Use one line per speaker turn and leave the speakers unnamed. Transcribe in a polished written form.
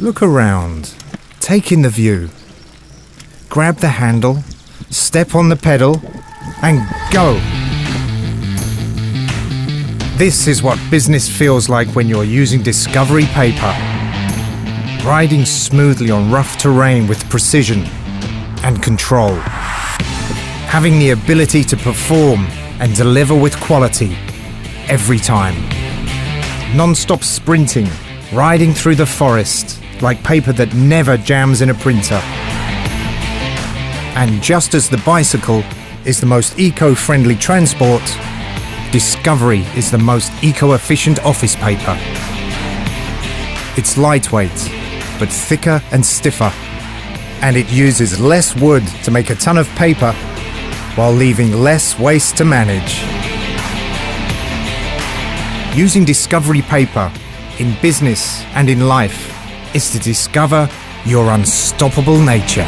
Look around. Take in the view. Grab the handle, step on the pedal, and go. This is what business feels like when you're using Discovery paper. Riding smoothly on rough terrain with precision and control. Having the ability to perform and deliver with quality every time. Non-stop sprinting, riding through the forest like paper that never jams in a printer. And just as the bicycle is the most eco-friendly transport, Discovery is the most eco-efficient office paper. It's lightweight, but thicker and stiffer, and it uses less wood to make a ton of paper while leaving less waste to manage. Using Discovery paper in business and in life is to discover your unstoppable nature.